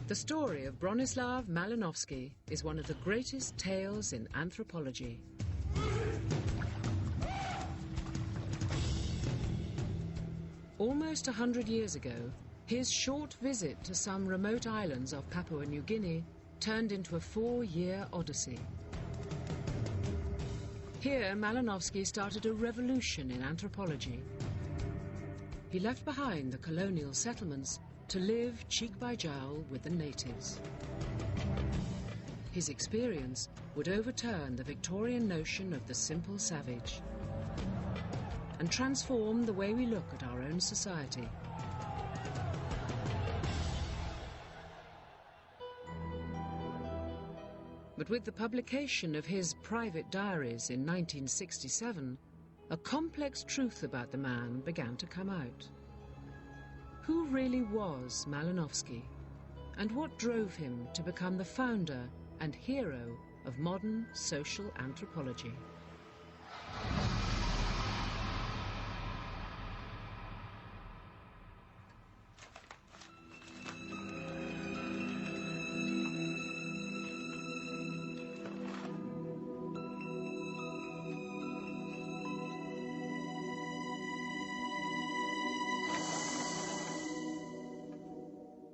The story of Bronislaw Malinowski is one of the greatest tales in anthropology. Almost 100 years ago, his short visit to some remote islands of Papua New Guinea turned into a 4-year odyssey. Here, Malinowski started a revolution in anthropology. He left behind the colonial settlements to live cheek by jowl with the natives. His experience would overturn the Victorian notion of the simple savage and transform the way we look at our own society. But with the publication of his private diaries in 1967, a complex truth about the man began to come out. Who really was Malinowski, and what drove him to become the founder and hero of modern social anthropology?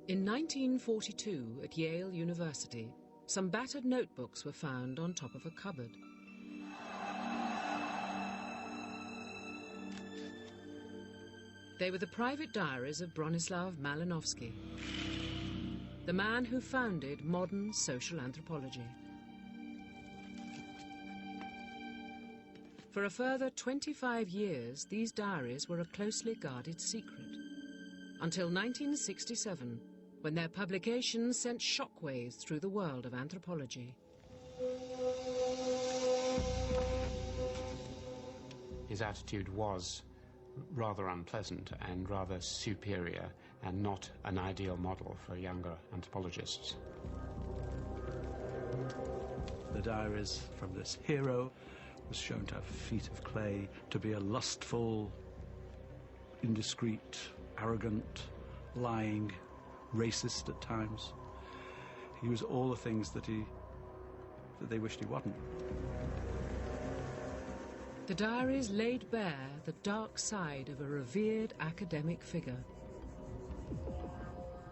In 1942, at Yale University, some battered notebooks were found on top of a cupboard. They were the private diaries of Bronislaw Malinowski, the man who founded modern social anthropology. For a further 25 years, these diaries were a closely guarded secret, until 1967, when their publication sent shockwaves through the world of anthropology. His attitude was rather unpleasant and rather superior, and not an ideal model for younger anthropologists. The diaries from this hero was shown to have feet of clay, to be a lustful, indiscreet, arrogant, lying, racist at times. He was all the things that they wished he wasn't. The diaries laid bare the dark side of a revered academic figure.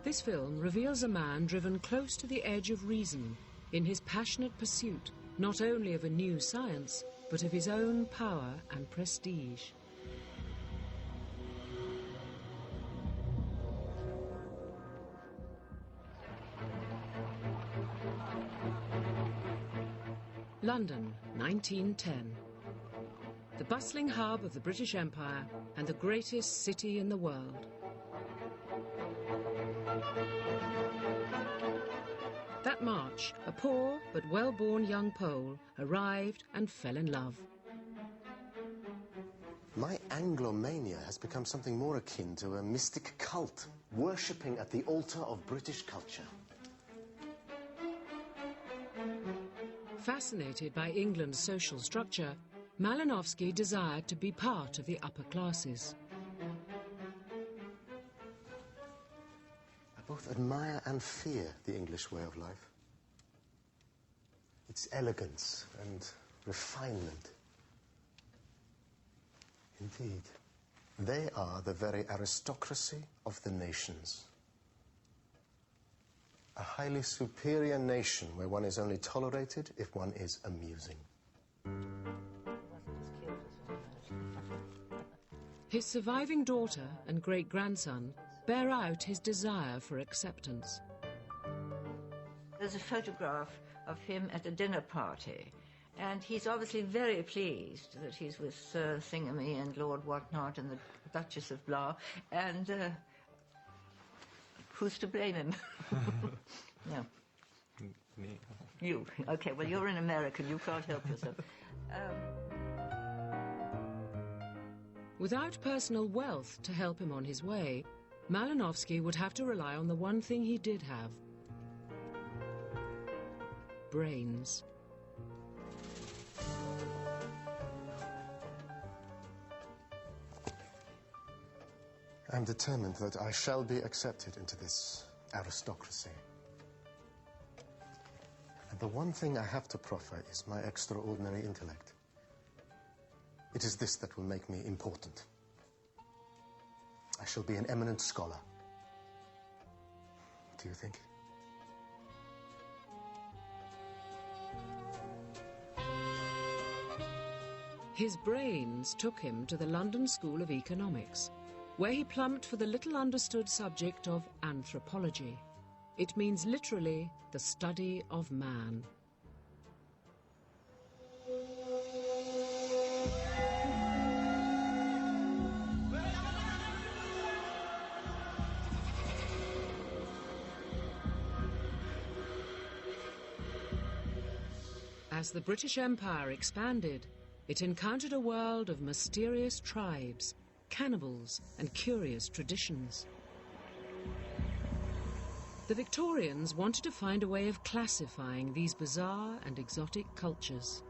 This film reveals a man driven close to the edge of reason in his passionate pursuit not only of a new science, but of his own power and prestige. London, 1910. The bustling hub of the British Empire and the greatest city in the world. That March, a poor but well-born young Pole arrived and fell in love. My Anglomania has become something more akin to a mystic cult, worshipping at the altar of British culture. Fascinated by England's social structure, Malinowski desired to be part of the upper classes. I both admire and fear the English way of life. Its elegance and refinement. Indeed, they are the very aristocracy of the nations. A highly superior nation where one is only tolerated if one is amusing. His surviving daughter and great-grandson bear out his desire for acceptance. There's a photograph of him at a dinner party, and he's obviously very pleased that he's with Sir Thingamy and Lord Whatnot and the Duchess of Blah, and who's to blame him? No. Me. You. Okay, well, you're an American. You can't help yourself. Without personal wealth to help him on his way, Malinowski would have to rely on the one thing he did have: brains. I'm determined that I shall be accepted into this aristocracy. The one thing I have to proffer is my extraordinary intellect. It is this that will make me important. I shall be an eminent scholar. Do you think? His brains took him to the London School of Economics, where he plumped for the little understood subject of anthropology. It means literally the study of man. As the British Empire expanded, it encountered a world of mysterious tribes, cannibals, and curious traditions. The Victorians wanted to find a way of classifying these bizarre and exotic cultures.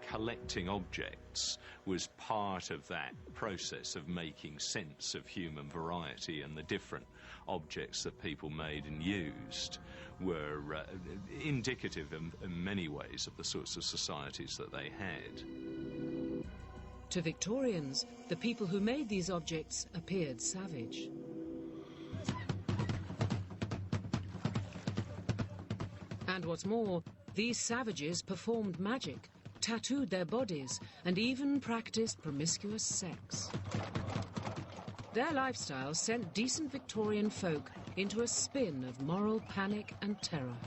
Collecting objects was part of that process of making sense of human variety, and the different objects that people made and used were indicative in many ways of the sorts of societies that they had. To Victorians, the people who made these objects appeared savage. And what's more, these savages performed magic, tattooed their bodies, and even practiced promiscuous sex. Their lifestyle sent decent Victorian folk into a spin of moral panic and terror.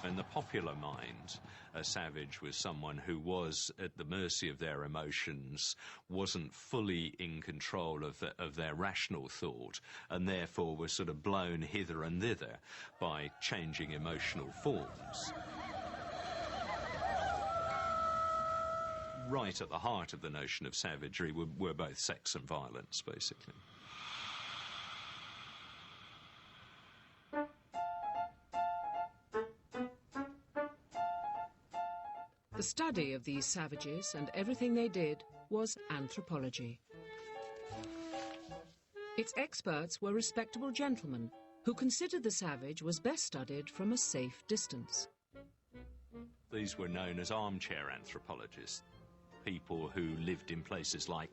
In the popular mind, a savage was someone who was at the mercy of their emotions, wasn't fully in control of their rational thought, and therefore was sort of blown hither and thither by changing emotional forms. Right at the heart of the notion of savagery were both sex and violence, basically. The study of these savages and everything they did was anthropology. Its experts were respectable gentlemen who considered the savage was best studied from a safe distance. These were known as armchair anthropologists, people who lived in places like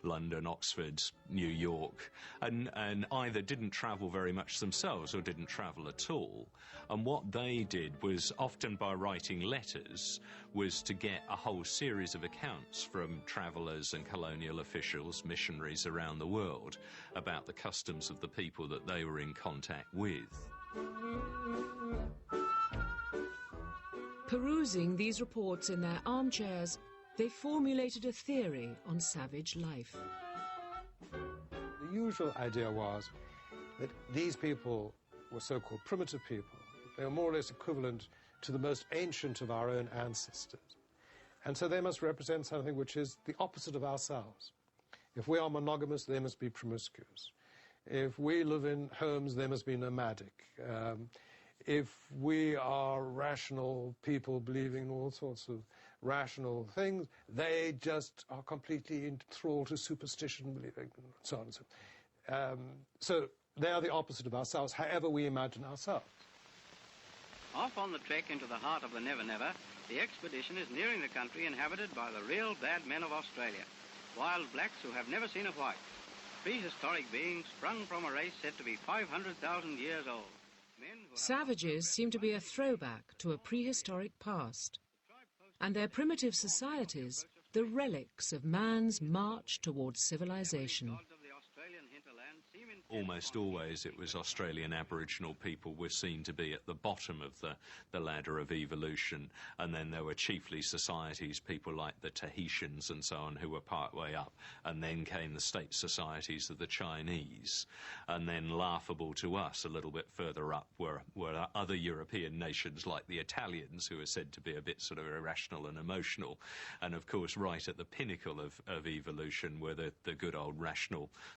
London, Oxford, New York, and either didn't travel very much themselves or didn't travel at all. And what they did was, often by writing letters, was to get a whole series of accounts from travellers and colonial officials, missionaries around the world, about the customs of the people that they were in contact with. Perusing these reports in their armchairs, they formulated a theory on savage life. The usual idea was that these people were so-called primitive people. They were more or less equivalent to the most ancient of our own ancestors. And so they must represent something which is the opposite of ourselves. If we are monogamous, they must be promiscuous. If we live in homes, they must be nomadic. If we are rational people believing in all sorts of rational things, they just are completely enthralled to superstition, believing, and so on and so on. So they are the opposite of ourselves, however we imagine ourselves. Off on the trek into the heart of the Never Never, the expedition is nearing the country inhabited by the real bad men of Australia, wild blacks who have never seen a white, prehistoric beings sprung from a race said to be 500,000 years old. Savages seem to be a throwback to a prehistoric past, and their primitive societies the relics of man's march towards civilization. Almost always it was Australian Aboriginal people were seen to be at the bottom of the ladder of evolution, and then there were chiefly societies, people like the Tahitians and so on, who were part way up, and then came the state societies of the Chinese, and then laughable to us a little bit further up were other European nations like the Italians, who are said to be a bit sort of irrational and emotional, and of course right at the pinnacle of evolution were the good old rational